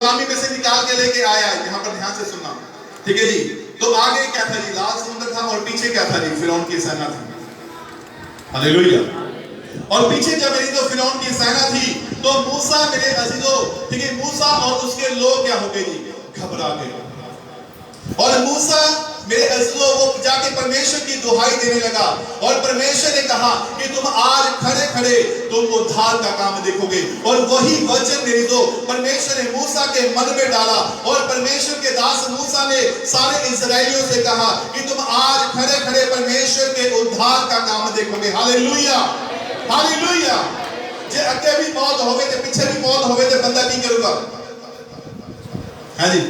गुलामी में से निकाल के लेके आया है। यहाँ पर ध्यान से सुनना, ठीक है जी। तो आगे क्या था जी? लाल समुद्र था और पीछे क्या था जी? फिरौन की सेना थी। हालेलुया। और पीछे जब मेरी तो फिरौन की सेना थी तो मूसा मेरे अजीजों, ठीक है, मूसा और उसके लोग क्या हो गए जी? घबरा गए। और मूसा मेरे अजीजों वो जाके परमेश्वर की दुहाई देने लगा और परमेश्वर ने कहा कि तुम आज खड़े खड़े तुम उद्धार का काम देखोगे। और वही वचन मेरी तो परमेश्वर ने मूसा के मन में डाला और परमेश्वर के दास मूसा ने सारे इस्राएलियों से कहा कि तुम आज खड़े खड़े परमेश्वर के उद्धार का काम देखोगे। Hallelujah, hallelujah. जे अगे भी मौत होवे ते पीछे भी मौत होवे ते बंदा की करूंगा? हाँ जी,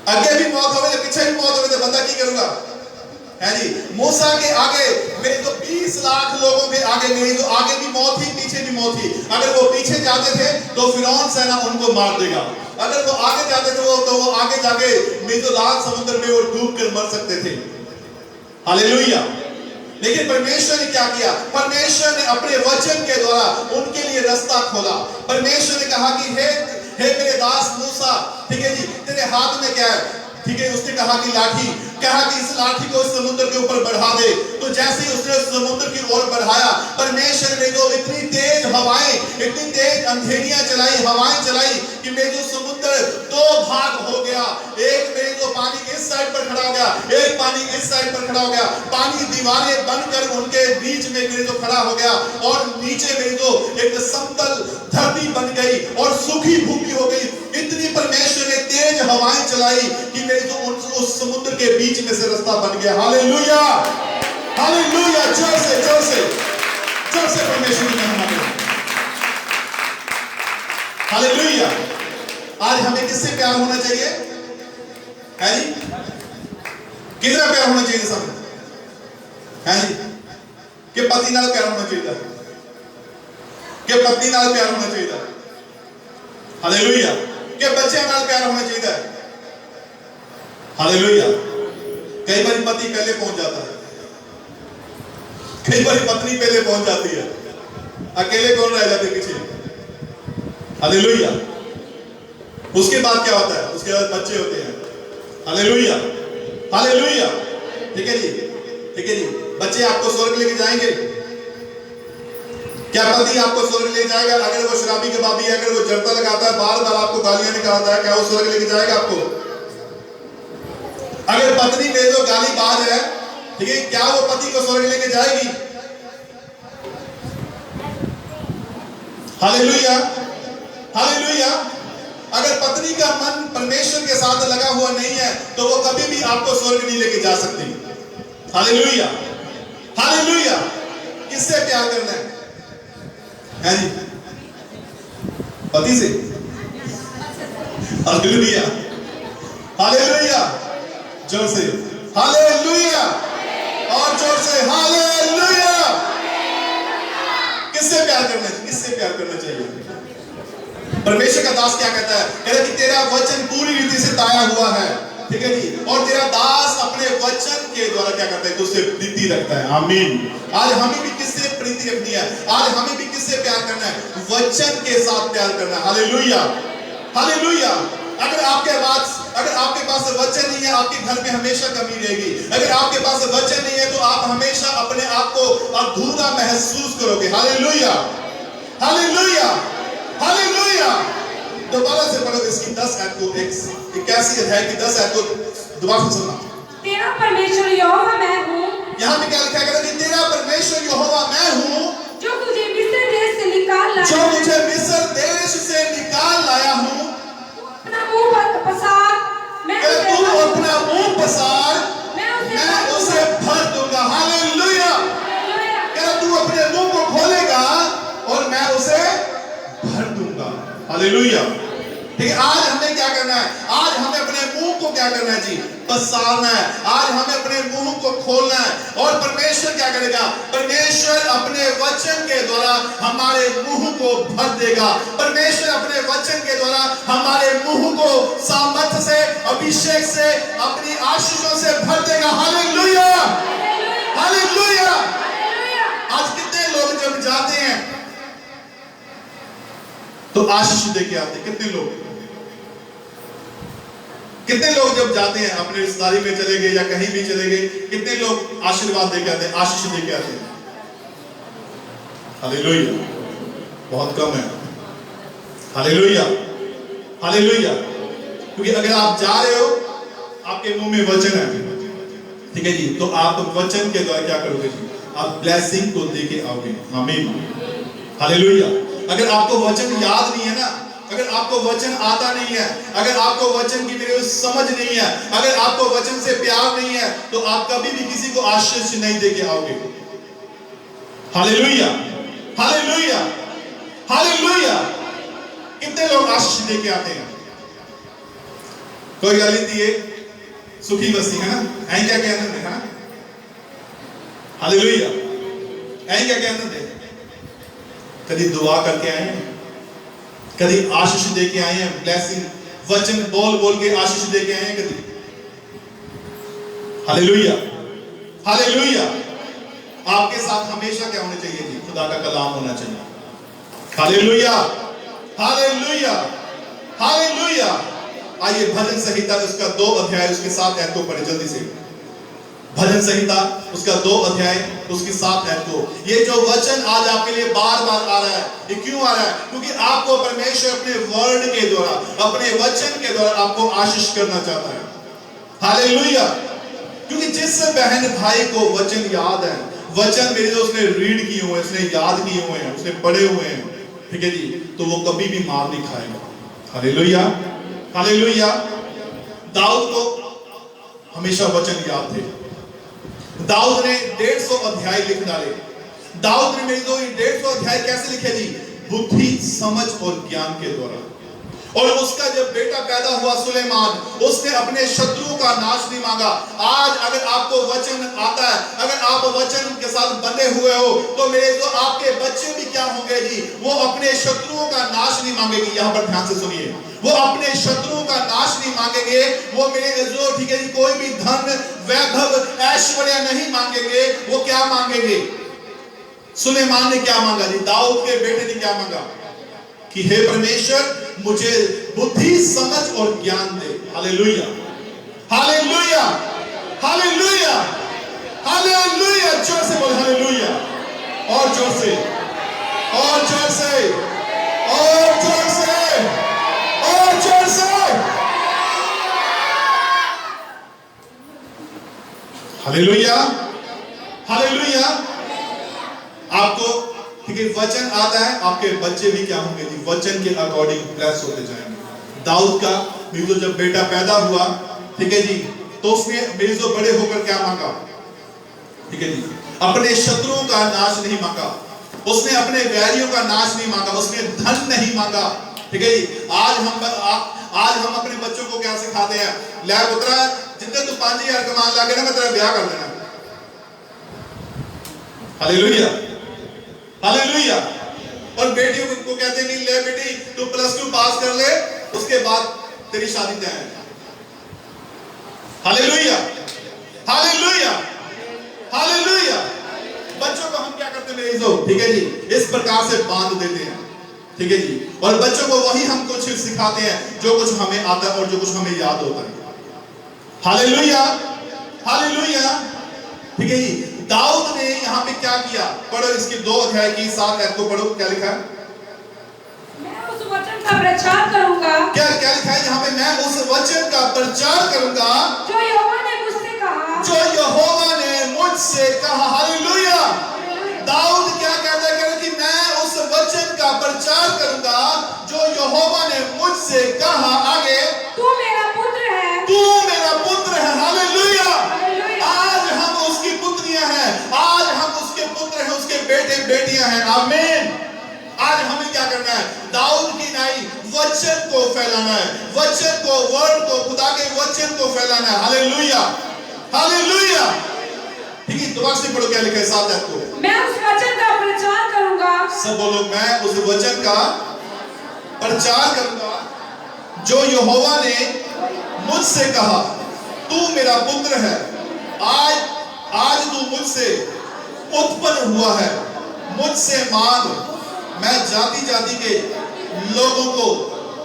अगे भी मौत होवे तो पीछे भी मौत होवे तो बंदा की करूंगा? है जी। मूसा के आगे मेरे तो 20 लाख लोगों के आगे मेरी तो आगे भी मौत थी पीछे भी मौत थी। अगर वो पीछे जाते थे तो फिरौन सेना उनको मार देगा, अगर वो आगे जाते थे तो वो आगे जाके मेरी तो लाल समुद्र में वो डूब कर मर सकते थे। हालेलुया। लेकिन परमेश्वर ने क्या किया? परमेश्वर ने अपने वचन के द्वारा उनके लिए रास्ता खोला। परमेश्वर ने कहा कि हे मेरे दास मूसा, ठीक है जी, तेरे हाथ में क्या है? ठीक है, उसने कहा कि लाठी, कहा कि इस लाठी को इस समुद्र के ऊपर बढ़ा दे। तो जैसे ही उसने समुद्र की ओर बढ़ाया, परमेश्वर ने जो इतनी तेज हवाएं, इतनी तेज अंधेरियां चलाई, हवाएं चलाई कि मेरे जो समुद्र 2 भाग हो गया। एक मेरे जो पानी इस साइड पर खड़ा हो गया, एक पानी इस साइड पर खड़ा हो गया। पानी दीवारें बनकर उनके बीच में मेरे जो खड़ा हो गया और नीचे मेरे जो एक समतल धरती बन गई और सूखी भूमि हो गई। इतनी परमेश्वर ने तेज हवाएं चलाई कि मेरे जो उस समुद्र के बीच में से रास्ता बन गया। Hallelujah, hallelujah. जोर से जोर से जोर से परमेश्वर की महिमा करें। हालेलुया। आज हमें किससे प्यार होना चाहिए? है जी, कितना प्यार होना चाहिए सब? है जी, कि पति नाल प्यार होना चाहिए, कि पत्नी नाल प्यार होना चाहिए। हालेलुया। कि बच्चे नाल प्यार होना चाहिए। हालेलुया। कई बार पति पहले पहुंच जाता है, कई बार पत्नी पहले पहुंच जाती है, अकेले कौन रह जाते पीछे? हालेलुया। उसके बाद क्या होता है? उसके बाद बच्चे होते हैं। Hallelujah, hallelujah. ठीक है जी, ठीक है जी। बच्चे आपको स्वर्ग लेके जाएंगे? क्या पति आपको स्वर्ग ले जाएगा? अगर वो शराबी कबाबी है, अगर वो जर्दा लगाता है, बार बार आपको गालियां निकालता है, क्या वो स्वर्ग लेके जाएगा आपको? अगर पत्नी में जो गाली बाज है, ठीक है, क्या वो पति को स्वर्ग लेके जाएगी? Hallelujah, hallelujah. अगर पत्नी का मन परमेश्वर के साथ लगा हुआ नहीं है तो वो कभी भी आपको स्वर्ग नहीं लेके जा सकती। Hallelujah, hallelujah. किससे प्यार करना है? है जी, पति से। Hallelujah, hallelujah. जोर से हालेलुया, और जोर से हालेलुया। किससे प्यार करना चाहिए? किससे प्यार करना चाहिए? परमेश्वर का दास क्या कहता है? कहता है कि तेरा वचन पूरी रीति से ताया हुआ है, ठीक है जी, और तेरा दास अपने वचन के द्वारा क्या करता है? तो उससे प्रीति रखता है। आमीन। आज हमें भी किससे प्रीति रखनी है? आज हमें भी किससे प्यार करना है? वचन के साथ प्यार करना है। Hallelujah, hallelujah. अगर आपके पास वचन नहीं है, आपके घर में हमेशा कमी रहेगी। अगर आपके पास वचन नहीं है तो आप हमेशा अपने आप को अधूरा महसूस करोगे। Hallelujah, hallelujah, hallelujah. दोबारा से पढ़ो इसकी 10 आयत को, एक कैसी है कि 10 आयत को दोबारा से सुनना। तेरा परमेश्वर यहोवा मैं हूँ। यहाँ पे क्या लिखा है? कि तेरा परमेश्वर यहोवा मैं हूँ, जो तुझे मिस्र देश से निकाल लाया, जो मुझे मिस्र देश से निकाल लाया हूँ। अपना मुंह पसार, तू अपना मुंह पसार, मैं उसे भर दूंगा। हालेलुया। क्या तू अपने मुंह को खोलेगा और मैं उसे भर दूंगा। हालेलुया। ठीक है, आज हमें क्या करना है? आज हमें अपने मुंह को क्या करना है जी? पसारना है। आज हमें अपने मुंह को खोलना है। और परमेश्वर क्या करेगा? परमेश्वर अपने वचन के द्वारा हमारे मुंह को भर देगा। परमेश्वर अपने वचन के द्वारा हमारे मुंह को सामर्थ से, अभिषेक से, अपनी आशीषों से भर देगा। Hallelujah, hallelujah. आज कितने लोग जब जाते हैं तो आशीष देके आते? कितने लोग? कितने लोग जब जाते हैं अपने रिश्तेदारी में चले गए या कहीं भी चले गए, कितने लोग आशीर्वाद देके आते हैं, आशीष देके आते हैं? हालेलुया। बहुत कम है। Hallelujah, hallelujah. क्योंकि अगर आप जा रहे हो, आपके मुंह में वचन है, ठीक है जी, तो आप वचन के द्वारा क्या करोगे जी? आप ब्लेसिंग को देके आओगे। आमीन, हालेलुया। अगर आपको वचन याद नहीं है ना, अगर आपको वचन आता नहीं है, अगर आपको वचन की मेरे समझ नहीं है, अगर आपको वचन से प्यार नहीं है, तो आप कभी भी किसी को आशीष नहीं देके आओगे। Hallelujah, hallelujah, hallelujah. कितने लोग आशीष देके आते हैं? कोई गाली दिए सुखी बस्ती है ना, ऐ क्या कहते हैं ना? हालेलुया, ऐ क्या कहते थे? कभी दुआ करके आए हैं, कभी आशीष देके आए हैं, ब्लेसिंग वचन बोल बोल के आशीष देके आए हैं कभी? Hallelujah, hallelujah. आपके साथ हमेशा क्या होना चाहिए जी? खुदा का कलाम होना चाहिए। Hallelujah, hallelujah, hallelujah. आइए भजन संहिता उसका 2 अध्याय उसके 7 ऐत को पढ़े जल्दी से। भजन संहिता उसका 2 अध्याय उसकी 7 ऐत को। ये जो वचन आज आपके लिए बार बार आ रहा है, ये क्यों आ रहा है? क्योंकि आपको परमेश्वर अपने वर्ड के द्वारा, अपने वचन के द्वारा आपको आशीष करना चाहता है। हालेलुया। क्योंकि जिस बहन भाई को वचन याद है, वचन मेरे जो उसने रीड किए हुए, उसने याद किए हुए हैं, उसने पढ़े हुए हैं, ठीक है जी, तो वो कभी भी मार नहीं खाएगा। Hallelujah, hallelujah. दाऊद को हमेशा वचन याद थे। दाऊद ने 150 अध्याय लिख डाले। दाऊद ने मेरी 150 अध्याय कैसे लिखे जी? बुद्धि, समझ और ज्ञान के द्वारा। और उसका जब बेटा पैदा हुआ सुलेमान, उसने अपने शत्रुओं का नाश नहीं मांगा। आज अगर आपको वचन आता है, अगर आप वचन के साथ बंधे हुए हो, तो मेरे जो आपके बच्चे भी क्या होंगे जी? वो अपने शत्रुओं का नाश नहीं मांगेगी। यहां पर ध्यान से सुनिए, वो अपने शत्रुओं का नाश नहीं मांगेंगे। वो मेरे जो, ठीक है जी, कोई भी धन, वैभव, ऐश्वर्य नहीं मांगेंगे। वो क्या मांगेंगे? सुलेमान ने क्या मांगा जी? दाऊद के बेटे ने क्या मांगा? कि हे परमेश्वर, मुझे बुद्धि, समझ और ज्ञान दे। Hallelujah, hallelujah, hallelujah, hallelujah. जोर से बोल हालेलुया, और जोर से, और जोर से, और जोर से, और जोर से। Hallelujah, hallelujah. आपको ठीक है वचन आता है, आपके बच्चे भी क्या होंगे जी? वचन के अकॉर्डिंग ब्लेस होते जाएंगे। दाऊद का मेरी जो जब बेटा पैदा हुआ, ठीक है जी, तो उसने मेरी जो बड़े होकर क्या मांगा? ठीक है जी, अपने शत्रुओं का नाश नहीं मांगा, उसने अपने वैरियों का नाश नहीं मांगा, उसने धन नहीं मांगा। ठीक है जी, आज हम अपने बच्चों को क्या सिखाते हैं? ले पुत्रा, जितने तू 5000 कमान लागे ना, मैं तेरा ब्याह कर देना। Hallelujah, hallelujah. और बेटियों को कहते नहीं, ले बेटी तू +2 पास कर ले, उसके बाद तेरी शादी तय है। Hallelujah, hallelujah, hallelujah. बच्चों को हम क्या करते हैं मेरे इज़ो? ठीक है जी, इस प्रकार से बांध देते हैं। ठीक है जी, और बच्चों को वही हम कुछ सिखाते हैं जो कुछ हमें आता है और जो कुछ हमें याद होता है। Hallelujah, hallelujah. ठीक है जी, दाऊद ने यहाँ पे क्या किया? पढ़ो इसके 2 अध्याय की 7 ऐत को पढ़ो, क्या लिखा है? मैं उस वचन का प्रचार करूंगा। क्या क्या लिखा है यहाँ पे? मैं उस वचन का प्रचार करूंगा जो यहोवा ने मुझसे कहा, जो यहोवा ने मुझसे कहा। हालेलुया। दाऊद क्या कहता है कि मैं उस वचन का प्रचार करूंगा जो यहोवा ने मुझसे कहा। आगे, तू मेरा पुत्र है, तू मेरा पुत्र है। हालेलुया। आज हम उसकी पुत्रियां हैं, आज हम उसके पुत्र हैं, उसके बेटे बेटियां हैं। आमीन। आज हमें क्या करना है? दाऊद की नाई वचन को फैलाना है, वचन को, वर्ड को, खुदा के वचन को फैलाना है। Hallelujah, hallelujah. ठीक है, दोबारा से पढ़ो क्या लिखा है 7 ऐत को। मैं उस वचन का प्रचार करूंगा। सब बोलो, मैं उस वचन का प्रचार करूंगा जो यहोवा ने मुझसे कहा। तू मेरा पुत्र है, आज तू मुझसे उत्पन्न हुआ है, मुझसे मांग। मैं जाति जाति के लोगों को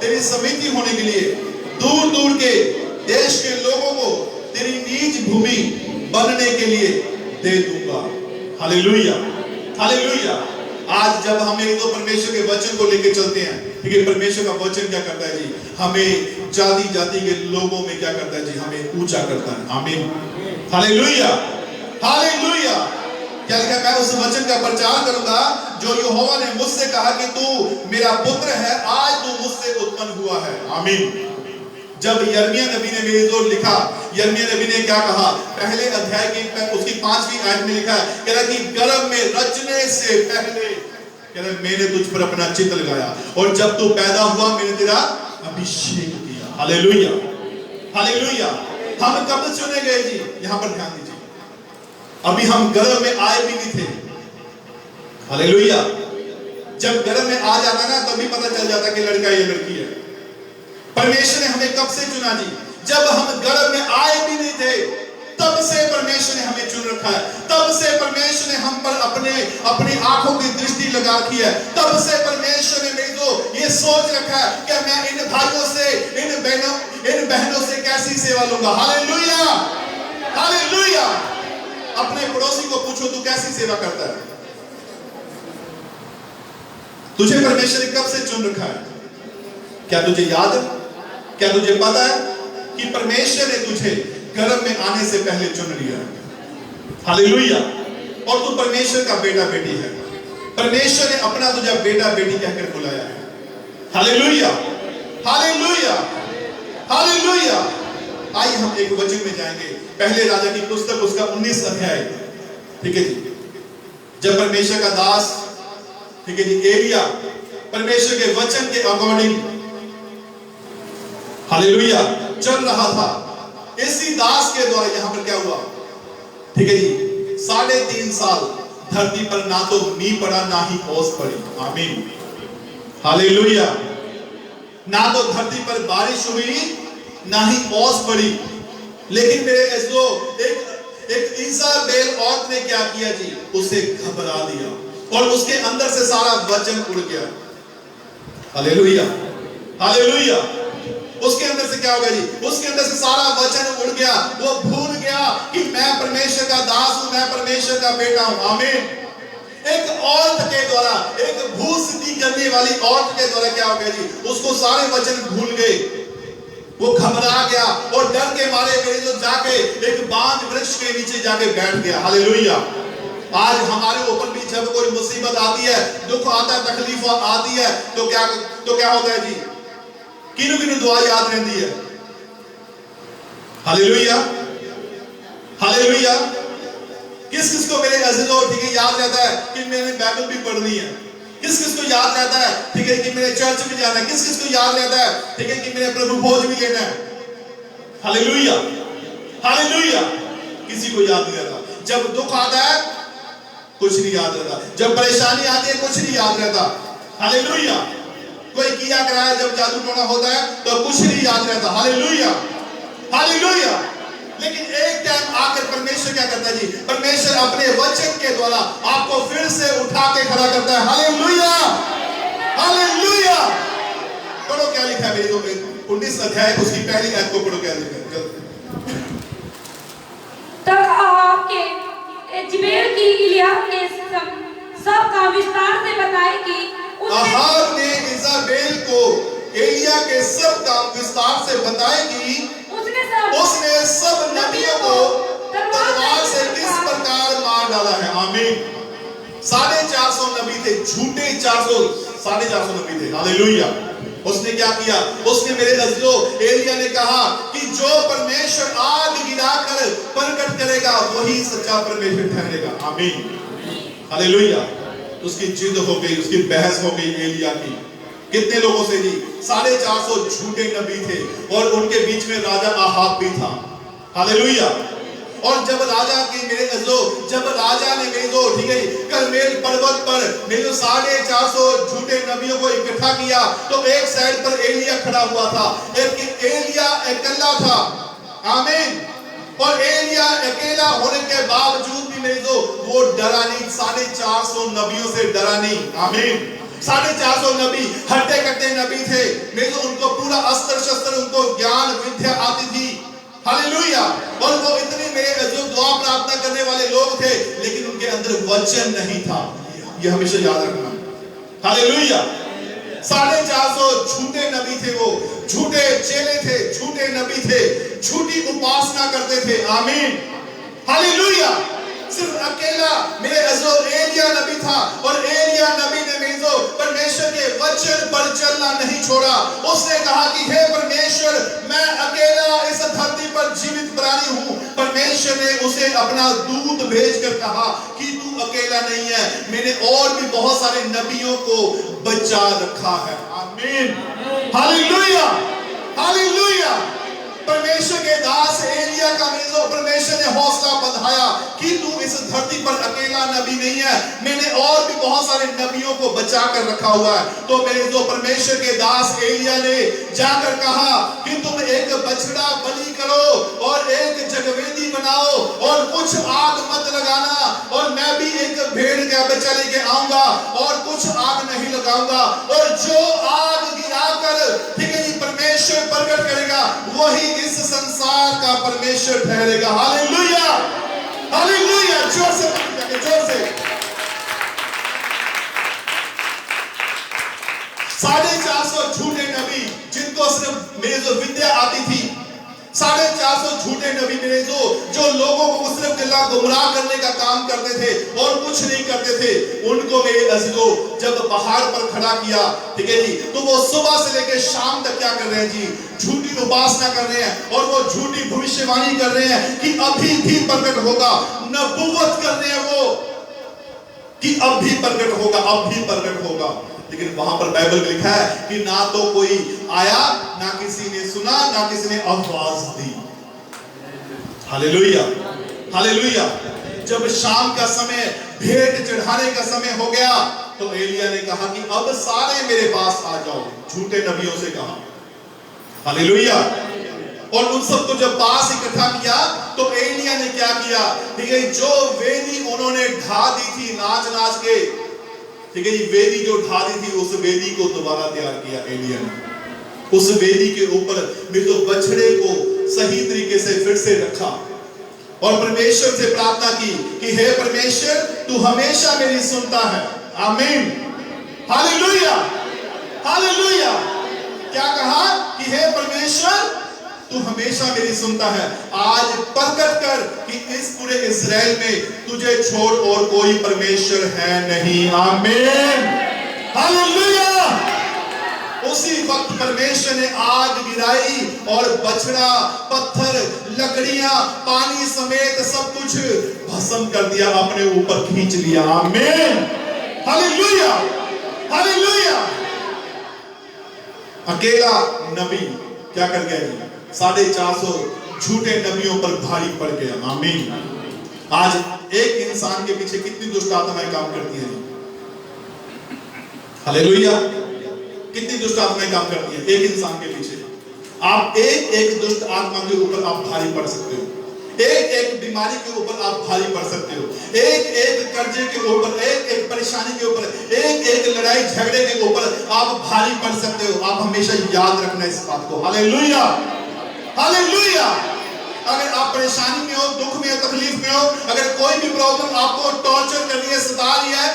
तेरी समिति होने के लिए, दूर दूर के देश के लोगों को तेरी नीज भूमि बनने के लिए दे दूंगा। Hallelujah, hallelujah. आज जब हम एक तो परमेश्वर के वचन को लेकर चलते हैं, ठीक है, परमेश्वर का वचन क्या करता है जी, हमें जाति जाति के लोगों में क्या करता है जी, हमें ऊंचा करता है। आमीन, हालेलुया, हालेलुया। क्या लिखा, मैं उस वचन का प्रचार करूंगा जो यहोवा ने मुझसे कहा कि तू मेरा पुत्र है, आज तू मुझसे उत्पन्न हुआ है। आमीन। जब यिर्मयाह नबी ने मेरे जो लिखा, यिर्मयाह नबी ने क्या कहा, पहले अध्याय की उसकी 5वीं आयत में लिखा है, कह रहा कि गर्भ में रचने से पहले कह रहा मैंने तुझ पर अपना चित्त लगाया और जब तू पैदा हुआ मैंने तेरा अभिषेक किया। Hallelujah, hallelujah. हम कब चुने गए जी, यहां पर ध्यान दीजिए, अभी हम गर्भ में आए भी नहीं थे। हालेलुया। जब गर्भ में आ जाता ना तभी पता चल जाता कि लड़का या लड़की है। परमेश्वर ने हमें कब से चुना जी, जब हम गर्भ में आए भी नहीं थे तब से परमेश्वर ने हमें चुन रखा है। तब से परमेश्वर ने हम पर अपनी आंखों की दृष्टि लगा रखी है। तब से परमेश्वर ने मेरी तो ये सोच रखा है कि मैं इन भाइयों से, इन बहनों से कैसी सेवा लूंगा। Hallelujah, hallelujah. अपने पड़ोसी को पूछो तू कैसी सेवा करता है, तुझे परमेश्वर ने कब से चुन रखा है? क्या तुझे याद है, क्या तुझे पता है कि परमेश्वर ने तुझे गर्भ में आने से पहले चुन लिया है? हालेलुया। और तू परमेश्वर का बेटा बेटी है। परमेश्वर ने अपना तुझे बेटा बेटी कहकर बुलाया है। Hallelujah, hallelujah, hallelujah. आइए हम एक वचन में जाएंगे, पहले राजा की पुस्तक उसका 19 अध्याय, ठीक है जी। जब परमेश्वर का दास, ठीक है जी, एलिया परमेश्वर के वचन के अकॉर्डिंग, हालेलुया, चल रहा था, इसी दास के द्वारा यहां पर क्या हुआ, ठीक है जी, 3.5 साल धरती पर ना तो मींह पड़ा ना ही ओस पड़ी। आमीन, हालेलुया। ना तो धरती पर बारिश हुई ना ही ओस पड़ी। लेकिन मेरे ऐसो एक इजाबेल औरत ने क्या किया जी, उसे घबरा दिया और उसके अंदर से सारा वचन उड़ गया। Hallelujah, hallelujah. उसके अंदर से क्या होगा जी, उसके अंदर से सारा वचन उड़ गया। वो भूल गया कि मैं परमेश्वर का दास हूं, मैं परमेश्वर का बेटा हूं। आमीन। एक औरत के द्वारा, एक भूसिद्धि करने वाली औरत के द्वारा क्या हो गया जी, उसको सारे वचन भूल गए। वो घबरा गया और डर के मारे मेरे जो जाके एक बांज वृक्ष के नीचे जाके बैठ गया। हालेलुया। आज हमारे ऊपर भी जब कोई मुसीबत आती है, दुख आता है, तकलीफ आती है, तो क्या होता है जी, किनु किनु दुआ याद रहती है। Hallelujah, hallelujah. किस किस को मेरे अज़ीज़ों, ठीक है, याद रहता है कि मैंने बाइबल भी पढ़नी है? किस किस को याद रहता है, ठीक है, कि मेरे चर्च में जाना है? किस किस को याद रहता है, ठीक है, कि मेरे प्रभु भोज भी लेना है? Hallelujah, hallelujah. किसी को याद नहीं रहता। जब दुख आता है कुछ नहीं याद रहता, जब परेशानी आती है कुछ नहीं याद रहता। हालेलुया। कोई किया कराया जब जादू टोना होता है तो कुछ नहीं याद रहता। Hallelujah, hallelujah. लेकिन एक टाइम आकर परमेश्वर क्या करता है जी, परमेश्वर अपने वचन के द्वारा आपको फिर से उठा के खड़ा करता है। Hallelujah, hallelujah. पढ़ो क्या लिखा है मेरी तो 19 अध्याय उसकी पहली आयत को पढ़ो, क्या लिखा है? तब अहाब के इजेबेल की एलिय्याह ने सब का विस्तार से बताए कि अहाब ने इजेबेल को एलिय्याह के सब काम विस्तार से बताए कि उसने सब नबियों को तलवार से किस प्रकार मार डाला है। आमीन। 450 नबी थे, झूठे 450 नबी थे। हालेलुया। उसने क्या किया, उसने मेरे अज़ीज़ों, एलिय्याह ने कहा कि जो परमेश्वर आग गिराकर प्रकट करेगा वही सच्चा परमेश्वर ठहरेगा। आमीन, हालेलुया। उसकी जिद हो गई, उसकी बहस हो गई एलिय्याह की। कितने लोगों से जी, 450 झूठे नबी थे और उनके बीच में राजा अहाब भी था। हालेलुया। और जब राजा की मेरे अज़ीज़ों, जब राजा ने मेरे दो, ठीक है, करमेल पर्वत पर मेरे 450 झूठे नबियों को इकट्ठा किया तो एक साइड पर एलिय्याह खड़ा हुआ था, एक एलिय्याह अकेला था। आमीन। और एलिय्याह अकेला होने के बावजूद भी मेरे दो, वो डरा नहीं, 450 नबियों से डरा नहीं। आमीन। 450 नबी हट्टे कट्टे नबी थे, मेरे उनको पूरा अस्त्र शस्त्र, उनको ज्ञान विद्या आती थी। हालेलुया। और वो इतने मेरे जो दुआ प्रार्थना करने वाले लोग थे, लेकिन उनके अंदर वचन नहीं था। ये हमेशा याद रखना। हालेलुया। 450 झूठे नबी थे, वो झूठे चेले थे, झूठे नबी थे, झूठी उपासना करते थे। आमीन। हालेलुया। सिर्फ अकेला मेरे एलिया नबी था, और एलिया नबी ने मेरे परमेश्वर के वचन पर चलना नहीं छोड़ा। उसने कहा कि हे परमेश्वर, मैं अकेला इस धरती पर जीवित प्राणी हूँ। परमेश्वर ने उसे अपना दूत भेजकर कहा कि तू अकेला नहीं है, मैंने और भी बहुत सारे नबियों को बचा रखा है। आमीन। हालेलुया। हालेलुया। परमेश्वर के दास एलिया का परमेश्वर ने हौसला बढ़ाया कि तू इस धरती पर अकेला नबी नहीं है, मैंने और भी बहुत सारे नबियों को बचा कर रखा हुआ है। तो मेरे जो परमेश्वर के दास एलिया ने जाकर कहा कि तुम एक बछड़ा बलि करो और एक जगवेदी बनाओ और कुछ आग मत लगाना, और मैं भी एक भेड़ का बच्चा लेके आऊंगा और कुछ आग नहीं लगाऊंगा, और जो आग गिराकर, ठीक है जी, परमेश्वर प्रकट करेगा वही इस संसार का परमेश्वर ठहरेगा। हालेलुया। हालेलुया। जोर से, जोर से। 450 झूठे नबी जिनको सिर्फ मेरे जो विद्या आती थी, 450 झूठे नबी मेरे जो लोगों को सिर्फ गुमराह करने का काम करते थे और कुछ नहीं करते थे, उनको मेरे अजीजों जब पहाड़ पर खड़ा किया, ठीक है जी, तो वो सुबह से लेकर शाम तक क्या कर रहे हैं जी, झूठी उपासना कर रहे हैं, और वो झूठी भविष्यवाणी कर रहे हैं कि अभी भी प्रकट होगा। नबूवत कर रहे हैं वो कि अब भी प्रकट होगा, अब भी प्रकट होगा। लेकिन वहां पर बाइबल में लिखा है कि ना तो कोई आया, ना किसी ने सुना, ना किसी ने आवाज दी। हालेलुया। हालेलुया। जब शाम का समय, भेंट चढ़ाने का समय हो गया, तो एलिया ने कहा कि अब सारे मेरे पास आ जाओ, झूठे नबियों से कहा। हालेलुया। और उन सबको जब पास इकट्ठा किया, तो एलिया ने क्या किया, ठीक है, जो वेदी उन्होंने ढा दी थी नाच नाच के, ठीक है जी, वेदी जो ढा दी थी, उस वेदी को दोबारा तैयार किया एलिया ने। उस वेदी के ऊपर मेरे बछड़े को सही तरीके से फिर से रखा, और परमेश्वर से प्रार्थना की कि हे परमेश्वर, तू हमेशा मेरी सुनता है। आमीन। हालेलुया। हालेलुया। क्या कहा कि हे परमेश्वर, तू हमेशा मेरी सुनता है। आज प्रकट कर कि इस पूरे इस्राएल में तुझे छोड़ और कोई परमेश्वर है नहीं। आमीन। हालेलुया। उसी वक्त परमेश्वर ने आग गिराई और बछड़ा, पत्थर, लकड़ियां, पानी समेत सब कुछ भस्म कर दिया, अपने ऊपर खींच लिया। आमीन। हालेलुया। हालेलुया। अकेला नबी क्या कर गया जी, 450 झूठे नबियों पर भारी पड़ गया। आमीन। आज एक इंसान के पीछे कितनी दुष्ट आत्माएं काम करती हैं। हालेलुया। कितनी दुष्ट आत्माएं काम करती हैं एक इंसान के पीछे। आप एक एक दुष्ट आत्मा के ऊपर आप भारी पड़ सकते हो, एक एक बीमारी के ऊपर आप भारी पड़ सकते हो, एक एक कर्जे के ऊपर, एक एक परेशानी के ऊपर, एक एक लड़ाई झगड़े के ऊपर आप भारी पड़ सकते हो। आप हमेशा याद रखना इस बात को। हालेलुया। हालेलुया। अगर आप परेशानी में हो, दुख में हो, तकलीफ में हो, अगर कोई भी प्रॉब्लम आपको टॉर्चर कर रही है, सता रही है,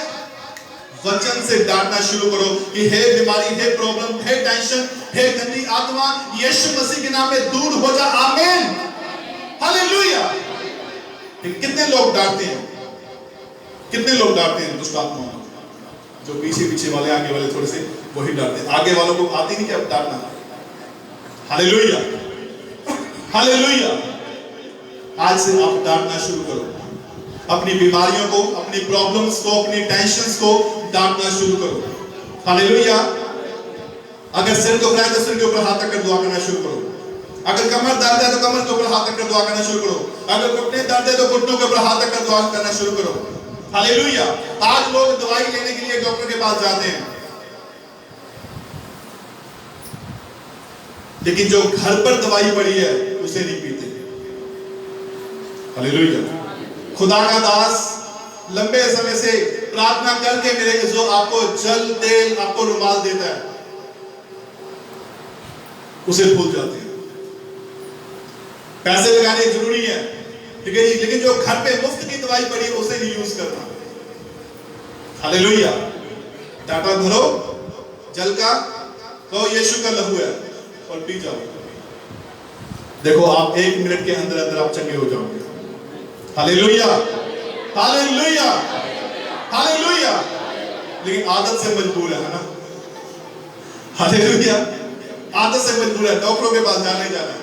वचन से डांटना शुरू करो कि हे बीमारी, हे प्रॉब्लम, हे टेंशन, हे गंदी आत्मा, यीशु मसीह के नाम में दूर हो जा। आमीन। हालेलुया। कितने लोग डांटते हैं, कितने लोग डांटते हैं दुष्ट आत्माओं को? जो पीछे पीछे वाले, आगे वाले थोड़े से वही डांटते हैं, आगे वालों को आती नहीं क्या डांटना। हालेलुया। हालेलुया। आज से आप डांटना शुरू करो, अपनी बीमारियों को, अपनी प्रॉब्लम्स को, अपनी टेंशन्स को डांटना शुरू करो। हालेलुया। अगर सिर के ऊपर है तो सिर के ऊपर हाथ रखकर दुआ करना शुरू करो। अगर कमर दर्द है तो कमर के ऊपर हाथ रखकर दुआ करना शुरू करो। अगर घुटने दर्द है तो घुटनों के ऊपर हाथ रखकर दुआ करना शुरू करो। हालेलुया। आज लोग दवाई लेने के लिए डॉक्टर के पास जाते हैं, लेकिन जो घर पर दवाई पड़ी है उसे नहीं पीते। हालेलुया। खुदा का दास लंबे समय से प्रार्थना करके मेरे जो आपको जल, तेल, आपको रुमाल देता है, उसे भूल जाते हैं। पैसे लगाने जरूरी है, ठीक है जी, लेकिन जो घर पे मुफ्त की दवाई पड़ी है उसे नहीं यूज करना। हालेलुया। टाटा भरो जल का, कहो यीशु का लहू है और पी जाओ। देखो आप 1 मिनट के अंदर अंदर आप चंगे हो जाओगे। Hallelujah, hallelujah, hallelujah. लेकिन आदत से मजबूर है ना। हालेलुया, आदत से मजबूर है, डॉक्टरों के पास जाने जाना है।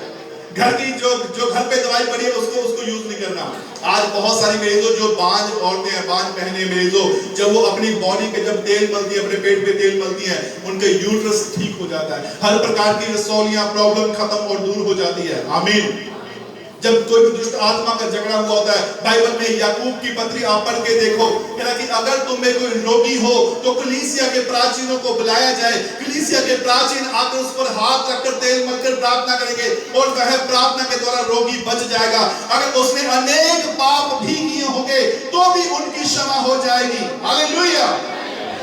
घर की जो घर पे दवाई पड़ी है उसको यूज नहीं करना। आज बहुत सारी मरीजों जो बांझ औरतें हैं, बांझ बहनें मरीजों, जब वो अपनी बॉडी के जब तेल मलती है, अपने पेट पे तेल मलती है, उनके यूट्रस ठीक हो जाता है, हर प्रकार की रसौलियां प्रॉब्लम खत्म और दूर हो जाती है। आमीन। जब कोई भी दुष्ट आत्मा का झगड़ा हुआ होता है, बाइबल में याकूब की पत्री आप पढ़ के देखो, कहना कि अगर तुम में कोई रोगी हो तो कलीसिया के प्राचीनों को बुलाया जाए, कलीसिया के प्राचीन आकर उस पर हाथ रखकर तेल मलकर प्रार्थना करेंगे और वह प्रार्थना के द्वारा रोगी बच जाएगा। अगर उसने अनेक पाप भी किए होंगे तो भी उनकी क्षमा हो जाएगी। हालेलुया।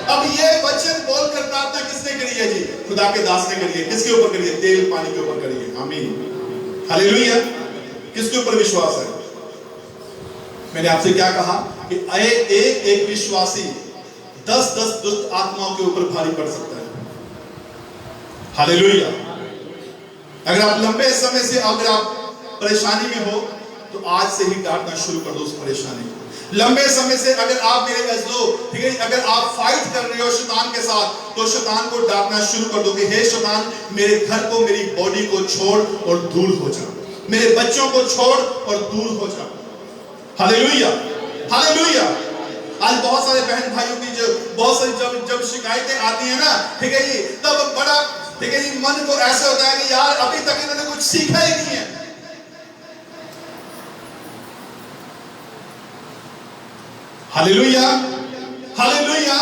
अब ये वचन बोलकर प्रार्थना किसने करी है जी? खुदा के दास ने करी है। किसके ऊपर करी है? तेल पानी के ऊपर करी है। आमीन, हालेलुया। किसके ऊपर विश्वास है? मैंने आपसे क्या कहा कि एक विश्वासी 10 दुष्ट आत्माओं के ऊपर भारी पड़ सकता है। हालेलुया। अगर आप लंबे समय से अगर आप परेशानी में हो तो आज से ही डांटना शुरू कर दो उस परेशानी को। लंबे समय से अगर आप मेरे अज़ीज़ों, ठीक है, अगर आप फाइट कर रहे हो शैतान के साथ तो शैतान को डांटना शुरू कर दो कि हे शैतान, मेरे घर को, मेरी बॉडी को छोड़ और दूर हो जा, मेरे बच्चों को छोड़ और दूर हो जा। Hallelujah, hallelujah. आज बहुत सारे बहन भाइयों की जो बहुत सारी जब शिकायतें आती है ना, ठीक है जी, तब बड़ा, ठीक है जी, मन को ऐसा होता है कि यार अभी तक इन्होंने कुछ सीखा ही नहीं है। Hallelujah, hallelujah.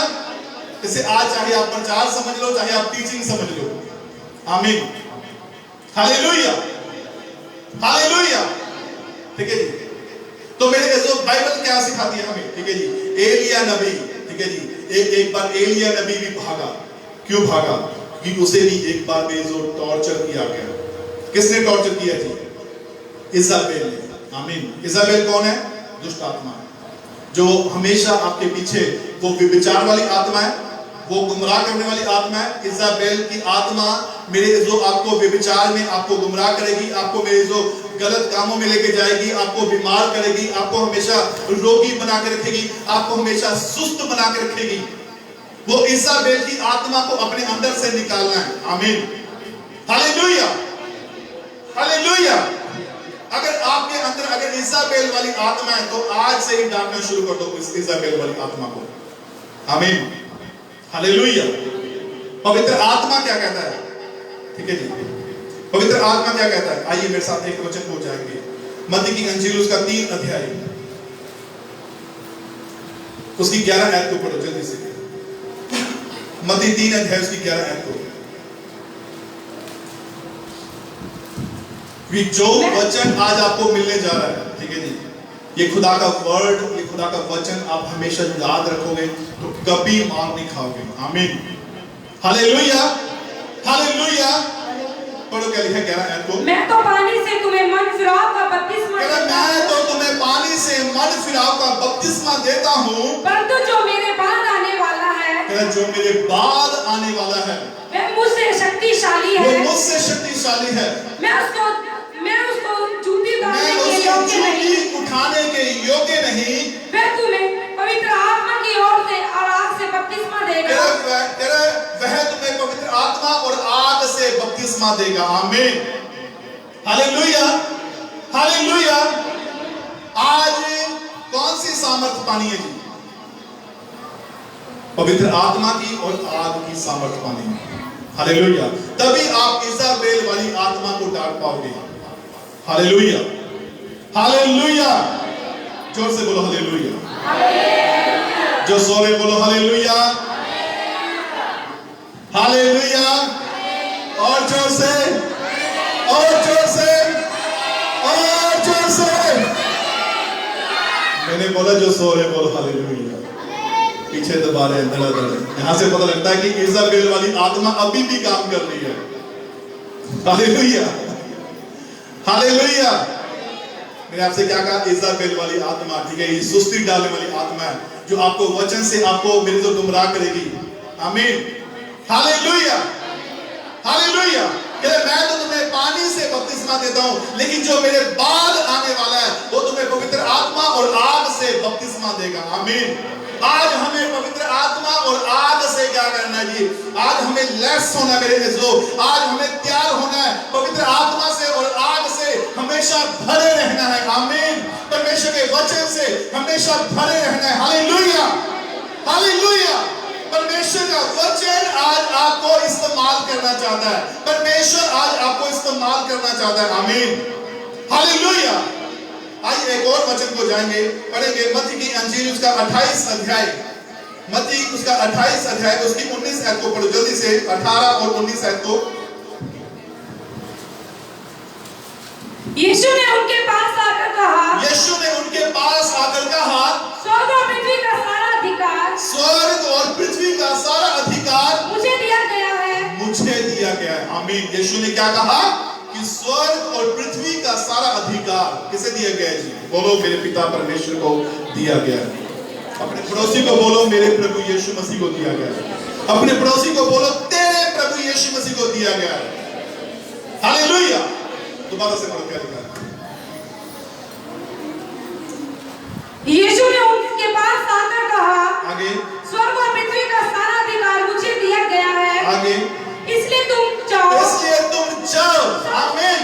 इसे आज चाहे आप प्रचार समझ लो, चाहे आप टीचिंग समझ लो। आमीन, हालेलुया, हालेलुया। ठीक है जी। तो मेरे जो बाइबल क्या सिखाती है हमें, ठीक है जी, एलिया नबी, ठीक है जी, एक बार एलिया नबी भी भागा। क्यों भागा? क्योंकि उसे भी एक बार में जो टॉर्चर किया गया। किसने टॉर्चर किया जी? इज़ाबेल ने। आमीन। इज़ाबेल कौन है? दुष्ट आत्मा है, जो हमेशा आपके पीछे, वो विचार वाली आत्मा है, वो गुमराह करने वाली आत्मा है। इज़ाबेल की आत्मा मेरे जो आपको व्यभिचार में आपको गुमराह करेगी, आपको मेरे जो गलत कामों में लेके जाएगी, आपको बीमार करेगी, आपको हमेशा रोगी बना के रखेगी, आपको हमेशा सुस्त बना के रखेगी। वो इज़ाबेल की आत्मा को अपने अंदर से निकालना है। आमीन, हालेलुया, हालेलुया। अगर आपके अंदर अगर इज़ाबेल वाली आत्मा है तो आज से ही डांटना शुरू कर दो इस इज़ाबेल वाली आत्मा को। आमीन, हालेलुया। पवित्र आत्मा क्या कहता है? ठीक है जी, पवित्र आत्मा क्या कहता है? आइए मेरे साथ एक वचन हो जाएंगे, मत्ती की अंजील उसका 3 अध्याय, उसकी 11 आयत को पढ़ो जल्दी से। मत्ती 3 अध्याय उसकी 11 आयत को। जो वचन आज आपको मिलने जा रहा है, ठीक है जी, ये खुदा का वर्ड, ये खुदा का वचन आप हमेशा याद रखोगे तो कभी मार नहीं खाओगे। आमीन, हालेलुया, हालेलुया। पढ़ो क्या लिखा है 11 आयत को। मैं तो पानी से तुम्हें मन फिराव का बपतिस्मा देता हूं। मैं तो तुम्हें पानी से मन फिराव का बपतिस्मा देता हूं, परंतु जो मेरे बाद आने वाला है, जो मेरे बाद आने वाला है, वह मुझसे शक्तिशाली है, वो मुझसे शक्तिशाली है। मैं उसको जूती उतारने के योग्य नहीं, उठाने के योग्य नहीं। वह तुम्हें पवित्र आत्मा की ओर से और आग से बपतिस्मा देगा। वह तुम्हें पवित्र आत्मा और आग से बपतिस्मा देगा। आमीन, हालेलुया, हालेलुया। आज कौन सी सामर्थ पानी है जी? पवित्र आत्मा की और आग की सामर्थ पानी है। हालेलुया। तभी आप इज़ाबेल वाली आत्मा को डांट पाओगे। Hallelujah, hallelujah. जोर से बोलो हालेलुया, जो सोरे बोलो हालेलुया, हालेलुया। और जोर से, और जोर से, और जोर से। मैंने बोला जो सोरे बोलो हालेलुया। पीछे दबा रहे हैं, यहां से पता लगता है कि इज़ाबेल वाली आत्मा अभी भी काम कर रही है। Hallelujah, hallelujah. मैंने आपसे क्या कहा, इज़ाबेल वाली आत्मा, ठीक है, ये सुस्ती डालने वाली आत्मा है जो आपको वचन से आपको मेरे तो गुमराह करेगी। आमीन, हालेलुया, हालेलुया। कहते मैं तो तुम्हें पानी से बपतिस्मा देता हूं, लेकिन जो मेरे बाद आने वाला है वो तुम्हें पवित्र आत्मा और आग से बपतिस्मा देगा। आमीन। आज हमें पवित्र आत्मा और आग से क्या करना है जी? आज हमें लैस होना मेरे लोग, आज हमें तैयार होना है पवित्र आत्मा से और आग से हमेशा भरे रहना है। आमीन। परमेश्वर के वचन से हमेशा भरे रहना है। Hallelujah, hallelujah. परमेश्वर का वचन आज आपको इस्तेमाल करना चाहता है, परमेश्वर आज आपको इस्तेमाल करना चाहता है। आमीन, हालेलुया। आइए एक और वचन को जाएंगे, पढ़ेंगे मत्ती की अंजील उसका 28 अध्याय, मत्ती उसका 28 अध्याय उसकी 19 आयत को पढ़ो जल्दी से, 18 और 19 आयत को। यीशु ने उनके पास आकर कहा, यीशु ने उनके पास आकर कहा, स्वर्ग और पृथ्वी का सारा अधिकार, स्वर्ग और पृथ्वी का सारा अधिकार मुझे दिया गया है, मुझे दिया गया है। आमीन। यीशु ने क्या कहा कि स्वर्ग और पृथ्वी का सारा अधिकार किसे दिया गया है जी? बोलो मेरे पिता परमेश्वर को दिया गया है। अपने पड़ोसी को बोलो मेरे प्रभु यीशु मसीह को दिया गया है। अपने पड़ोसी को बोलो तेरे प्रभु यीशु मसीह को दिया गया है। हालेलुया। दोबारा से पढ़ो क्या लिखा है। यीशु ने उनके पास आकर कहा, आगे, स्वर्ग और पृथ्वी का सारा अधिकार मुझे दिया गया है, आगे, इसलिए तुम जाओ, इसलिए तुम जाओ। आमीन।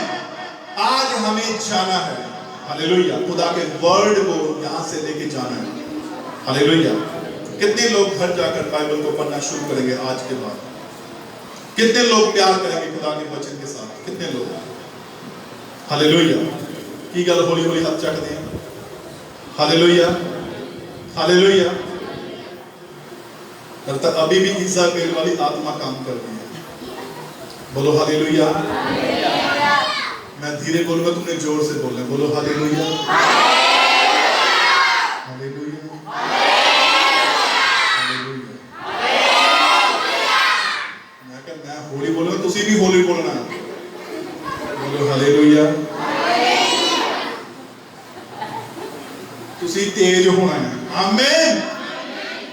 आज हमें जाना है। हालेलुया। खुदा के वर्ड को यहां से लेके जाना है। हालेलुया। कितने लोग घर जाकर बाइबल को पढ़ना शुरू करेंगे आज के बाद? कितने लोग प्यार करेंगे खुदा के वचन के साथ? कितने लोग? हालेलुया। की गल हौली हौली हाथ चक दें। Hallelujah, hallelujah. तब तक अभी भी इज़ाबेल वाली आत्मा काम कर रही है। बोलो हालेलुया। मैं धीरे बोलूंगा, तुमने जोर से बोलना है। बोलो हालेलुया, हालेलुया, हालेलुया। मैं होली बोलूंगा, तुसी भी होली बोलना है। बोलो हालेलुया। तुसी तेज होना है। आमीन।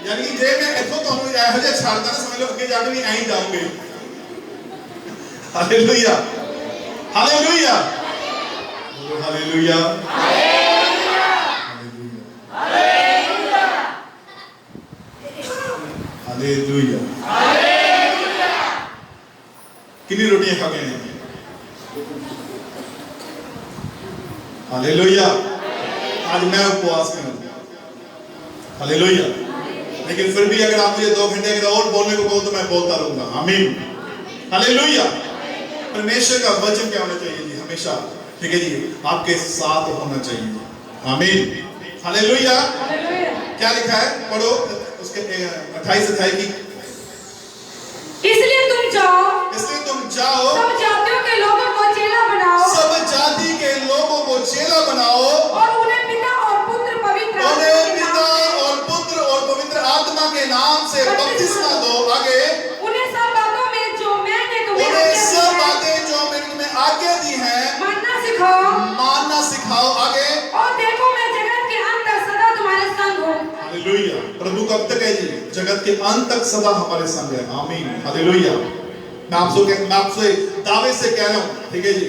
यानी कि जे मैं इथों ਤੁਹਾਨੂੰ ਇਹੋ ਜਿਹਾ ਛੱਡਦਾ ਨਾ, ਸਮਝ ਲਓ ਅੱਗੇ ਜਾ ਕੇ ਵੀ ਐਂ ਹੀ ਜਾਓਗੇ। हालेलुया, हालेलुया, बोलो hallelujah, hallelujah, hallelujah, hallelujah, hallelujah. कितनी रोटियां खा गए हैं? हालेलुया। आज मैं उपवास में हूं। हालेलुया। लेकिन फिर भी अगर आप मुझे 2 घंटे अगर और बोलने को कहो तो मैं बोलता रहूंगा। आमीन, हालेलुया। परमेश्वर का वचन क्या होना चाहिए जी? हमेशा, ठीक है जी, आपके साथ होना चाहिए। आमीन, हालेलुया। क्या लिखा है? पढ़ो उसके 28 अध्याय की। इसलिए तुम जाओ, इसलिए तुम जाओ, सब जातियों के लोगों को चेला बनाओ, सब जाति के लोगों को चेला बनाओ, और उन्हें पिता और पुत्र पवित्र आत्मा के नाम से बपतिस्मा दो। आगे, उन्हें सब बातों में जो मैंने तुम्हें आज्ञा दी है मानना सिखाओ। आगे, और देखो मैं जगत के अंत तक सदा तुम्हारे संग हूँ। हालेलुया। प्रभु कब तक है जी? जगत के अंत तक सदा हमारे संग है। आमीन, हालेलुया। मैं आपसे दावे से कह रहा हूँ, ठीक है जी,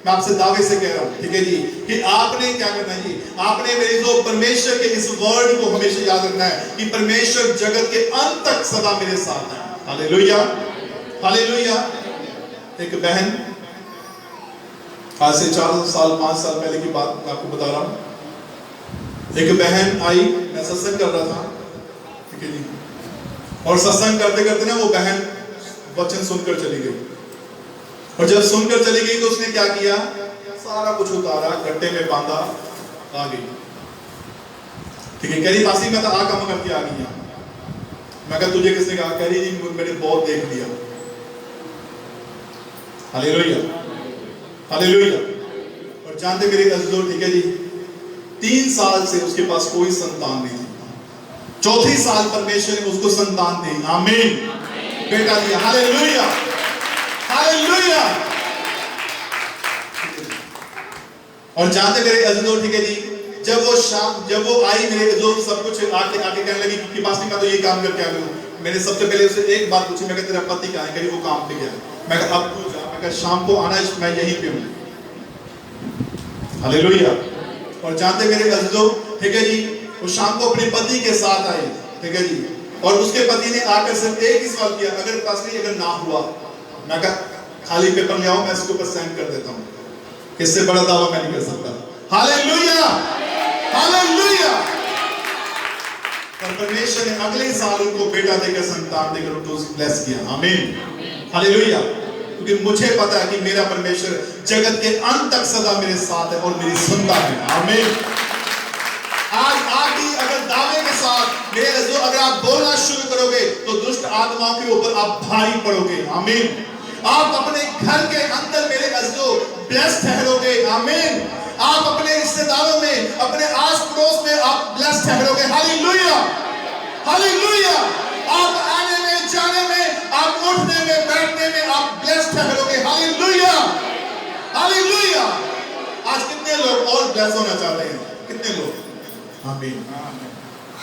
मैं आपसे दावे से कह रहा हूँ, ठीक है जी, कि आपने क्या करना है जी? आपने मेरे जो परमेश्वर के इस वर्ड को हमेशा याद रखना है कि परमेश्वर जगत के अंत तक सदा मेरे साथ है। Hallelujah, hallelujah. एक बहन, आज से 4 साल 5 साल पहले की बात मैं आपको बता रहा हूँ। एक बहन आई, मैं सत्संग कर रहा था, ठीक है जी, और सत्संग करते करते ना वो बहन वचन सुनकर चली गई। और जब सुनकर चली गई तो उसने क्या किया? सारा कुछ उतारा, गड्ढे में बांधा, आ गई। ठीक है, कह रही पासी मैं तो आ काम करके आ गई। मैं कहा तुझे किसने कहा? कह रही जी मैंने बहुत देख लिया। Hallelujah, hallelujah. और जानते मेरे अज़ीज़ों, ठीक है जी, 3 साल से उसके पास कोई संतान नहीं थी। 4थी साल परमेश्वर ने उसको संतान दी। आमीन, बेटा दिया। Hallelujah, hallelujah. और जानते मेरे अज़ीज़ों, ठीक है जी, जब वो आई मेरे जो सब कुछ आके कहने लगी कि पास मैं तो ये काम करके आ गई। मैंने सबसे पहले उसे एक बात पूछी, मैं कहा तेरा पति कहाँ है? कहीं वो काम पे गया। मैं कहा अब तू जा, मैं कहा शाम को आना, मैं यहीं पे हूँ। हालेलुया। और जानते मेरे अज़ीज़ों, ठीक है जी, वो शाम को अपने पति के साथ आई, ठीक है जी, और उसके पति ने आकर सिर्फ एक ही सवाल किया, अगर पास अगर ना हुआ, मैं कहा खाली पेपर ले आओ, मैं इसके ऊपर साइन कर देता हूँ। इससे बड़ा दावा मैं नहीं कर सकता। Hallelujah, hallelujah. और परमेश्वर ने अगले साल उनको बेटा देकर, संतान देकर उनको ब्लेस किया। आमीन, हालेलुया। क्योंकि मुझे पता है कि मेरा परमेश्वर जगत के अंत तक सदा मेरे साथ है और मेरी सुनता है। आमीन। आज आप भी अगर दावे के साथ मेरे अज़ीज़ों अगर आप बोलना शुरू करोगे तो दुष्ट आत्माओं के ऊपर आप भारी पड़ोगे। आमीन। आप अपने घर के अंदर मेरे अज़ीज़ों ब्लेस्ड ठहरोगे। आमीन। आप अपने रिश्तेदारों में, अपने आस पड़ोस में आप ब्लेस्ड ठहरोगे। Hallelujah, hallelujah. आप आने में, जाने में, आप उठने में, बैठने में आप ब्लेस्ड ठहरोगे। Hallelujah, hallelujah. आज कितने लोग और ब्लेस होना चाहते हैं? कितने लोग? आमीन।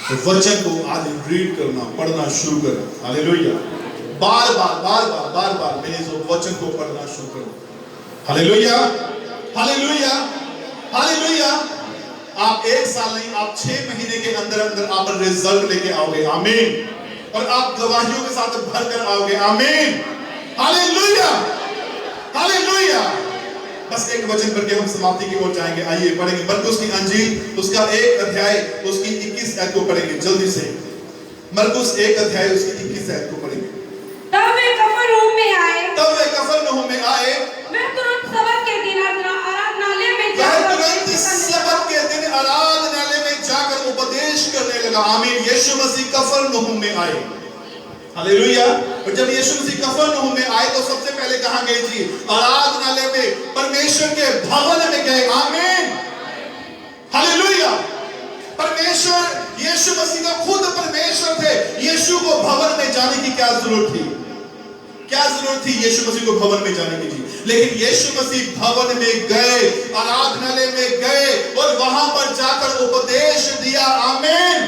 तो वचन को आज रीड करना, पढ़ना शुरू करो। हालेलुया। बार बार मेरे जो वचन को पढ़ना शुरू करो। Hallelujah, hallelujah, hallelujah. आप एक साल नहीं, आप 6 महीने के अंदर अंदर आप रिजल्ट लेके आओगे। आमीन। और आप गवाहियों के साथ भर कर आओगे। आमीन, हालेलुया, हालेलुया। बस एक वचन पढ़ के हम समाप्ति की ओर जाएंगे। आइए पढ़ेंगे मरकुस की अंजील, उसका 1 अध्याय, उसकी 21 आयत को पढ़ेंगे जल्दी से। मरकुस 1 अध्याय, उसकी 21 आयत को पढ़ेंगे। तब वे कफरनहूम में आए। मैं तुरंत सबत के दिन आराधनालय में जाकर उपदेश करने लगा। आमीन। यीशु मसीह कफरनहूम में आए। हालेलुया। और जब यीशु मसीह कफरनहूम में आए तो सबसे पहले कहां गए जी? आराधनालय में, परमेश्वर के भवन में गए। आमीन, हालेलुया। परमेश्वर, यीशु मसीह का खुद परमेश्वर थे। यीशु को भवन में जाने की क्या जरूरत थी? क्या जरूरत थी यीशु मसीह को भवन में जाने की? लेकिन यीशु मसीह भवन में गए, आराधनालय में गए और वहां पर जाकर उपदेश दिया। आमीन,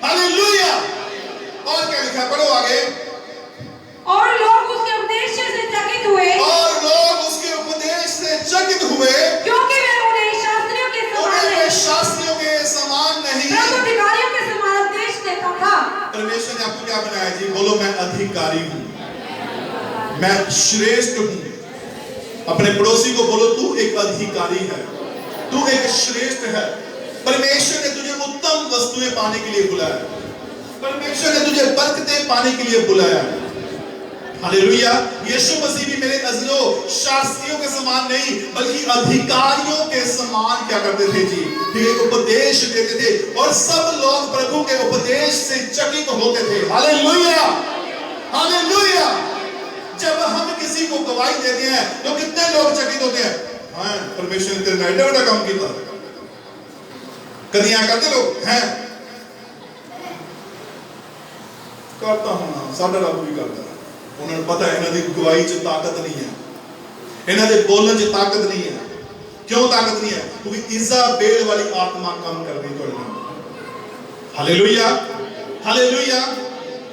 हालेलुया। और क्या लिखा? पढ़ो आगे। और लोग उसके उपदेश से चकित हुए। और लोग उसके उपदेश से चकित हुए, क्योंकि वे उन्हें शास्त्रियों के समान नहीं, शास्त्रियों के समान नहीं, परंतु अधिकारियों के समान उपदेश देता था। परमेश्वर ने आपको क्या बनाया जी? बोलो, मैं अधिकारी हूँ, मैं श्रेष्ठ हूँ। अपने पड़ोसी को बोलो, तू एक अधिकारी है, तू एक श्रेष्ठ है। परमेश्वर ने तुझे उत्तम वस्तुएं पाने के लिए बुलाया, परमेश्वर ने तुझे बरकतें पाने के लिए बुलाया। हालेलुया। यीशु मसीह भी मेरे अज़ीज़ों शास्त्रियों के समान नहीं बल्कि अधिकारियों के समान क्या करते थे जी? ठीक है, उपदेश देते थे और सब लोग प्रभु के उपदेश से चकित होते थे। Hallelujah, hallelujah. जब हम किसी को गवाही देते हैं तो कितने लोग चकित होते हैं? हाँ, परमेश्वर ने तेरे एडा बड़ा काम किया। कभी यहाँ करते लोग हैं? करता हूं ना, साडा रब भी करता है। उन्हें पता है इन्होंने गवाही च ताकत नहीं है, इन्होंने बोलने च ताकत नहीं है। क्यों ताकत नहीं है? क्योंकि इज़ाबेल वाली आत्मा काम कर रही है। Hallelujah, hallelujah.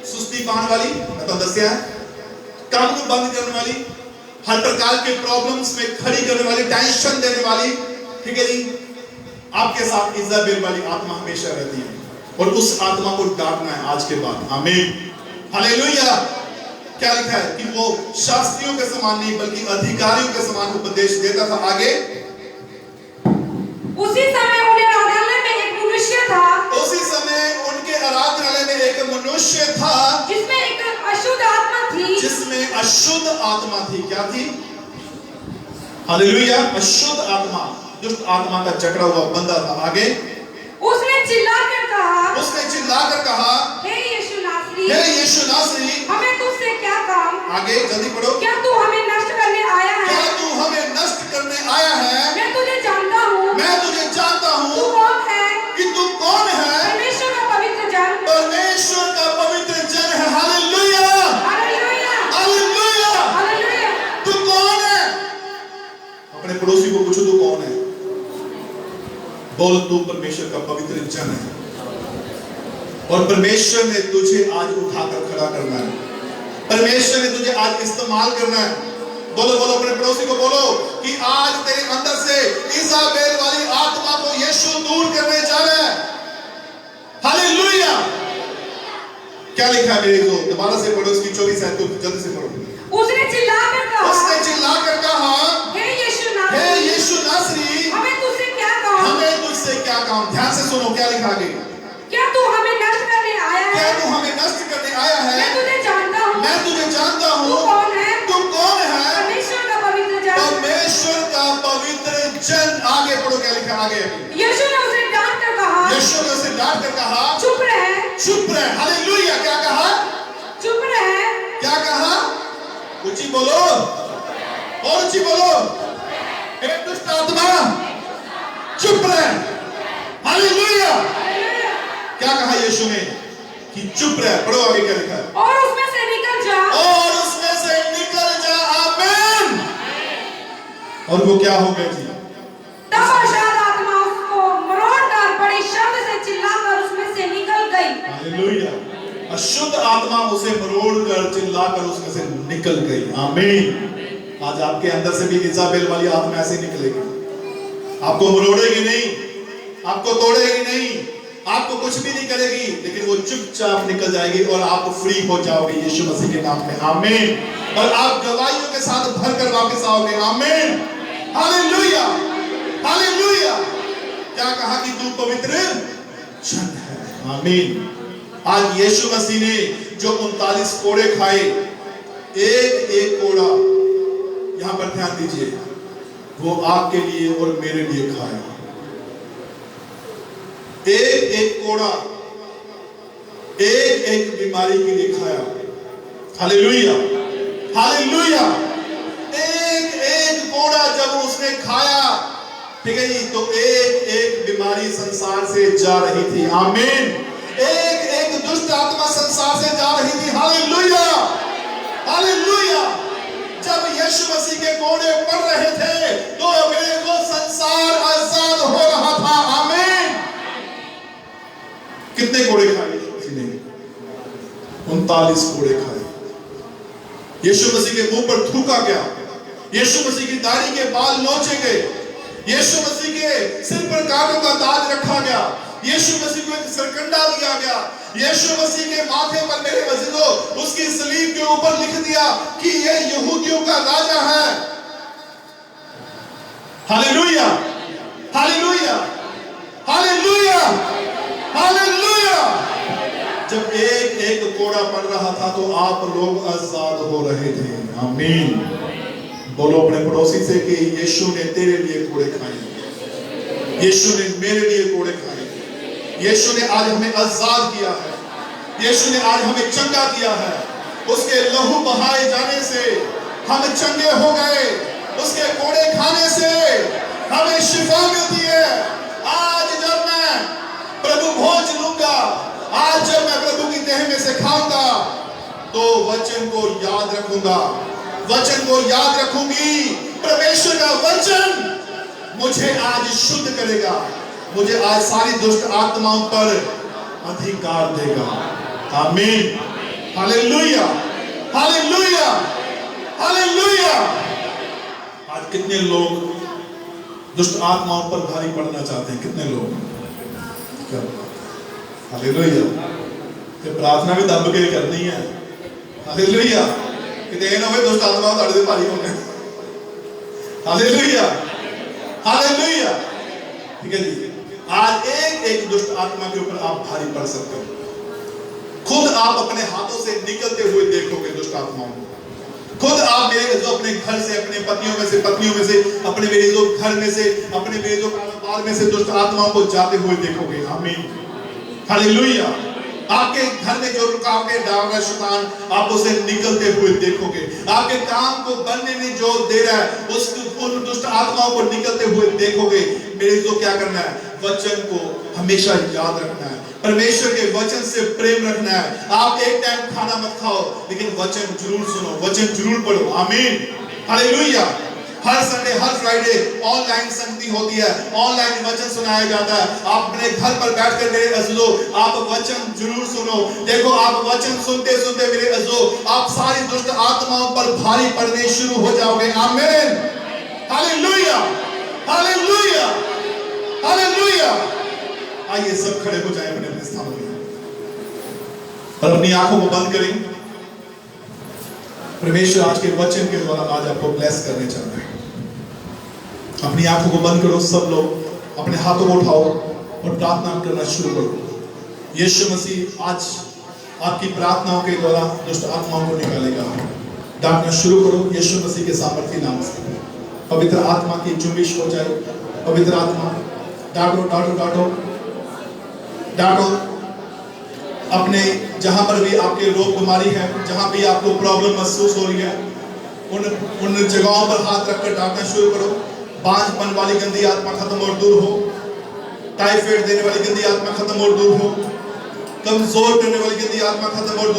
सुस्ती पाने वाली, मैं तो दसिया है, काम को बंद करने वाली, हर प्रकार के प्रॉब्लम्स में खड़ी करने वाली, टेंशन देने वाली, ठीक है जी, आपके साथ इज़ाबेल वाली आत्मा हमेशा रहती है और उस आत्मा को डांटना है आज के बाद। आमीन, हालेलुया। क्या लिखा है कि वो शास्त्रियों के समान नहीं बल्कि अधिकारियों के समान उपदेश देता था। आगे, उसी समय उनके आराधनालय में एक मनुष्य था, उसी समय उनके आराधनालय में एक मनुष्य था जिसमें एक अशुद्ध आत्मा थी, जिसमें अशुद्ध आत्मा थी। क्या थी? हालेलुया, अशुद्ध आत्मा, दुष्ट आत्मा का जकड़ा हुआ बंदा था। आगे, उसने चिल्लाकर कहा, हे यीशु नासरी, हे यीशु नासरी, हमें तुझसे क्या काम? आगे जल्दी पढ़ो। क्या तू हमें नष्ट करने आया है? क्या तू हमें नष्ट करने आया है? मैं तुझे जानता हूँ, मैं तुझे जानता हूँ तू कौन है? कि तू कौन है? परमेश्वर का पवित्र जन, परमेश्वर का पवित्र जन है। Hallelujah, hallelujah, hallelujah. हालेलुया। तू कौन है? अपने पड़ोसी को पूछो, तू कौन है? बोल तू परमेश्वर का पवित्र जन है और परमेश्वर ने तुझे आज उठाकर खड़ा करना है। परमेश्वर ने तुझे आज इस्तेमाल करना है। बोलो बोलो अपने पड़ोसी को बोलो कि आज तेरे अंदर से इजाबेल वाली आत्मा को यीशु दूर करने जा रहा है। हालेलुया। क्या लिखा है मेरे दोस्त? दोबारा से पढ़ो इसकी 24 आयत को जल्दी से पढ़ो। उसने चिल्लाकर कहा हे यीशु नासरी हमें तुझसे क्या काम? हमें तुझसे क्या काम? ध्यान से सुनो क्या लिखा आगे। क्या तू हमें नष्ट करने आया है? क्या तू हमें नष्ट करने आया है? मैं तुझे जानता हूँ। तू कौन है? परमेश्वर का पवित्र जन। आगे पढ़ो क्या लिखा आगे। यीशु ने उसे डांट कर कहा चुप रह। हालेलुया। क्या कहा? चुप रह। क्या कहा? ऊंची बोलो और ऊंची बोलो। हे दुष्ट आत्मा चुप रह। हालेलुया। क्या कहा यीशु ने कि चुप रह? पढ़ो आगे क्या लिखा है। और उसमें से निकल जा। आमीन। और वो क्या हो गया जी? तब अशांत आत्मा उसको मरोड़कर बड़े शब्द से चिल्लाकर उसमें से निकल गई। हालेलुया। अशुद्ध आत्मा उसे मरोड़कर चिल्लाकर उसमें से निकल गई। आमीन। आज आपके अंदर से भी इजाबेल वाली आत्मा ऐसे निकलेगी। आपको मरोड़ेगी नहीं, आपको तोड़ेगी नहीं, आपको कुछ भी नहीं करेगी, लेकिन वो चुपचाप निकल जाएगी और आप फ्री हो जाओगे यीशु मसीह के नाम में। आमीन। और आप गवाहियों के साथ भरकर वापस आओगे। आमीन। हालेलुया। हालेलुया। क्या कहा कि तू पवित्र जन है। आमीन। आज यीशु मसीह ने जो 39 कोड़े खाए, एक एक कोड़ा, यहां पर ध्यान दीजिए, वो आपके लिए और मेरे लिए खाया। एक एक कोड़ा एक एक बीमारी के लिए खाया। हालेलुया। हालेलुया। एक एक कोड़ा जब उसने खाया, ठीक है जी, तो एक एक बीमारी संसार से जा रही थी। आमीन। एक एक दुष्ट आत्मा संसार से जा रही थी। हालेलुया। हालेलुया। जब यीशु मसीह के कोड़े पड़ रहे थे तो मेरे को संसार आजाद हो रहा था। आमीन। कितने कोड़े खाए यीशु मसीह ने? 39 कोड़े खाए। यीशु मसीह के मुंह पर थूका गया। यीशु मसीह की दाढ़ी के बाल नोचे गए। यीशु मसीह के सिर पर कांटों का ताज रखा गया। यीशु मसीह को एक सरकंडा दिया गया। यीशु मसीह के माथे पर मेरे अजीजों उसकी सलीब के ऊपर लिख दिया कि ये यहूदियों का राजा है। हालेलुया। हालेलुया। हालेलुया। हालेलुया। जब एक एक कोड़ा पड़ रहा था तो आप लोग आजाद हो रहे थे। आमीन। बोलो अपने पड़ोसी से कि यीशु ने तेरे लिए कोड़े खाए, यीशु ने मेरे लिए कोड़े खाए। यीशु ने आज हमें आजाद किया है। यीशु ने आज हमें चंगा किया है। उसके लहू बहाए जाने से हम चंगे हो गए। उसके कोड़े खाने से हमें शिफा मिलती है। आज जब मैं प्रभु भोज लूंगा, आज जब मैं प्रभु की देह में से खाऊंगा, तो वचन को याद रखूंगा, वचन को याद रखूंगी। परमेश्वर का वचन मुझे आज शुद्ध करेगा, मुझे आज सारी दुष्ट आत्माओं पर अधिकार देगा। आमीन। हालेलुया। हालेलुया। हालेलुया। आज कितने लोग दुष्ट आत्माओं पर भारी पड़ना चाहते हैं? कितने लोग? क्या? हालेलुया। ये प्रार्थना भी दब के करनी है। हालेलुया। कितने ना हुए दुष्ट आत्माओं ताड़े दे भारी होने। हालेलुया। हालेलुया। ठीक है जी। आज एक एक दुष्ट आत्मा के ऊपर आप भारी पड़ सकते हो। खुद आप अपने हाथों से निकलते हुए देखोगे दुष्ट आत्माओं को। खुद आप मेरे जो अपने घर से, अपने पत्नियों में से, अपने मेरे जो घर में से, अपने मेरे जो कारोबार में से दुष्ट आत्माओं को जाते हुए देखोगे। आमीन। हालेलुया। आपके घर में जो रुकावटें डाल रहा है शैतान, आप उसे निकलते हुए देखोगे। आपके काम को बनने में जो दे रहा है, उन दुष्ट आत्माओं को निकलते हुए देखोगे। मेरे को क्या करना है? वचन को हमेशा याद रखना है, परमेश्वर के वचन से प्रेम रखना है। आप एक टाइम खाना मत खाओ, लेकिन वचन जरूर सुनो, वचन जरूर पढ़ो। आमीन। हालेलुया। हर संडे हर फ्राइडे ऑनलाइन संगति होती है, ऑनलाइन वचन सुनाया जाता है। आप अपने घर पर बैठकर मेरे अज़ीज़ों आप वचन जरूर सुनो। देखो आप वचन सुनते सुनते मेरे अज़ीज़ों आप सारी दुष्ट आत्माओं पर भारी पड़ने शुरू हो जाओगे। आमीन, हालेलुया, हालेलुया, हालेलुया। आइए सब खड़े हो जाएं अपने अपने स्थानों में और अपनी आंखों को बंद करें। परमेश्वर आज के वचन के द्वारा आज आपको ब्लेस करने चाहते हैं। अपनी आंखों को बंद करो, सब लोग अपने हाथों को उठाओ और प्रार्थना करना शुरू करो। यीशु मसीह आज आपकी प्रार्थनाओं के द्वारा दुष्ट आत्माओं को निकालेगा। डांटना शुरू करो यीशु मसीह के सामर्थ्य नाम से। पवित्र आत्मा की जुम्बिश हो जाए। पवित्र आत्मा डांटो डांटो डांटो डांटो। अपने जहां पर भी आपके रोग बीमारी है, जहां भी आपको प्रॉब्लम महसूस हो रही है, उन जगहों पर हाथ रखकर डांटना शुरू करो। बांझपन वाली गंदी आत्मा खत्म और दूर हो। टाइफाइड देने वाली गंदी आत्मा खत्म और दूर हो। कमजोर करने वाली गंदी आत्मा खत्म और दूर